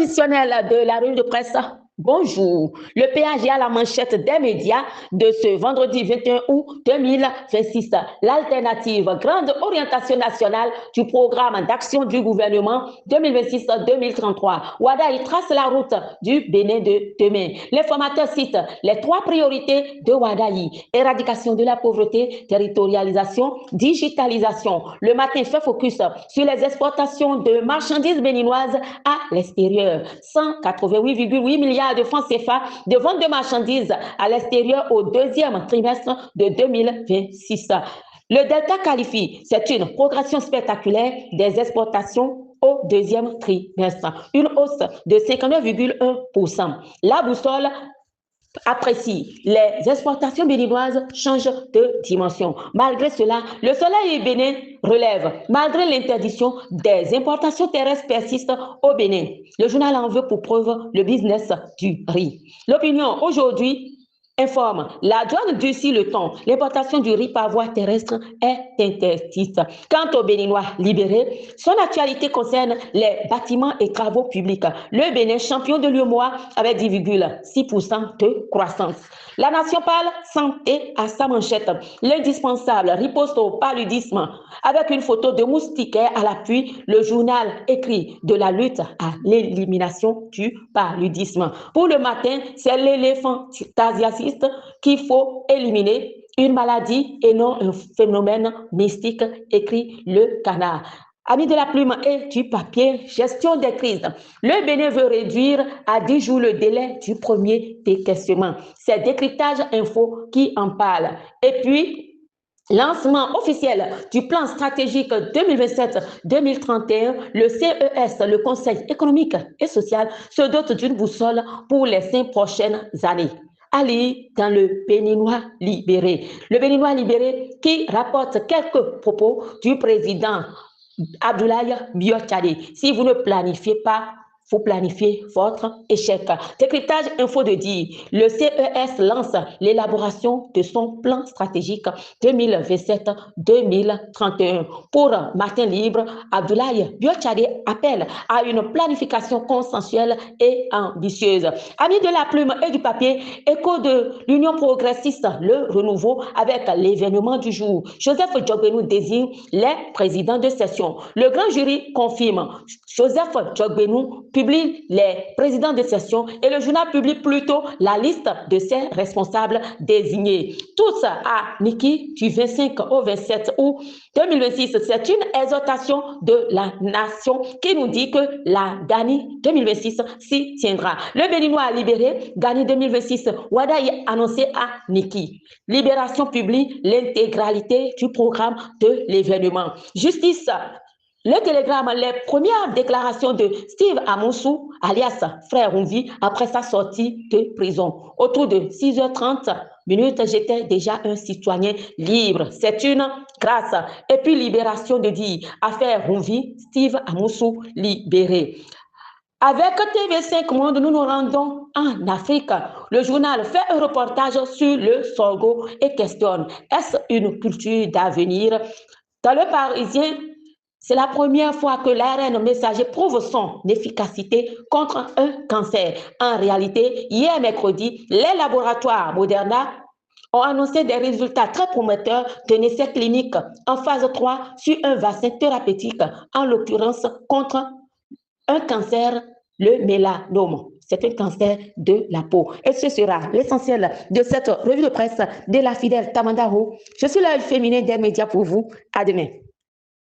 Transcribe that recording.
traditionnelle de la revue de presse. Bonjour. Le péage à la manchette des médias de ce vendredi 21 août 2026. L'alternative grande orientation nationale du programme d'action du gouvernement 2026-2033. Wadaï trace la route du Bénin de demain. L'informateur cite les 3 priorités de Wadaï: éradication de la pauvreté, territorialisation, digitalisation. Le matin fait focus sur les exportations de marchandises béninoises à l'extérieur. 188,8 milliards de francs CFA de vente de marchandises à l'extérieur au deuxième trimestre de 2026. Le Delta qualifie, c'est une progression spectaculaire des exportations au deuxième trimestre, une hausse de 59,1%. La boussole apprécie, les exportations béninoises changent de dimension. Malgré cela, le Soleil Bénin relève, malgré l'interdiction des importations terrestres persiste au Bénin. Le journal en veut pour preuve le business du riz. L'Opinion aujourd'hui informe, la douane durcit le ton. L'importation du riz par voie terrestre est interdite. Quant au Béninois libéré, son actualité concerne les bâtiments et travaux publics. Le Bénin, champion de l'UEMOA avec 10,6% de croissance. La Nation parle santé à sa manchette. L'indispensable riposte au paludisme. Avec une photo de moustiquaire à l'appui, le journal écrit de la lutte à l'élimination du paludisme. Pour le matin, c'est l'éléphantasiasiste qu'il faut éliminer. Une maladie et non un phénomène mystique, écrit le Canard. Amis de la plume et du papier, gestion des crises. Le Bénin veut réduire à 10 jours le délai du premier décaissement. C'est Décryptage Info qui en parle. Et puis, lancement officiel du plan stratégique 2027-2031, le CES, le Conseil économique et social, se dote d'une boussole pour les 5 prochaines années. Ali dans le Béninois libéré. Le Béninois libéré qui rapporte quelques propos du président Abdoulaye Biotchade. Si vous ne planifiez pas, vous planifiez votre échec. Décryptage Info de dire, le CES lance l'élaboration de son plan stratégique 2027-2031. Pour Matin Libre, Abdoulaye Biotchade appelle à une planification consensuelle et ambitieuse. Amis de la plume et du papier, écho de l'Union progressiste, le renouveau avec l'événement du jour. Joseph Djogbenou désigne les présidents de session. Le grand jury confirme. Joseph Djogbenou publie les présidents de session et le journal publie plutôt la liste de ses responsables désignés. Tous à Niki du 25 au 27 août 2026. C'est une exhortation de la nation qui nous dit que la Gani 2026 s'y tiendra. Le Béninois libéré, Gani 2026, Wadaï annoncé à Niki. Libération publie l'intégralité du programme de l'événement. Justice. Le Télégramme, les premières déclarations de Steve Amoussou, alias Frère Rumvi, après sa sortie de prison. Autour de 6h30, j'étais déjà un citoyen libre. C'est une grâce. Et puis, libération de dire, affaire Rumvi, Steve Amoussou libéré. Avec TV5 Monde, nous nous rendons en Afrique. Le journal fait un reportage sur le sorgho et questionne, est-ce une culture d'avenir? Dans le Parisien, c'est la première fois que l'ARN messager prouve son efficacité contre un cancer. En réalité, hier mercredi, les laboratoires Moderna ont annoncé des résultats très prometteurs d'un essai clinique en phase 3 sur un vaccin thérapeutique, en l'occurrence contre un cancer, le mélanome. C'est un cancer de la peau. Et ce sera l'essentiel de cette revue de presse de la fidèle Tamandaro. Je suis l'œil féminin des médias pour vous. À demain.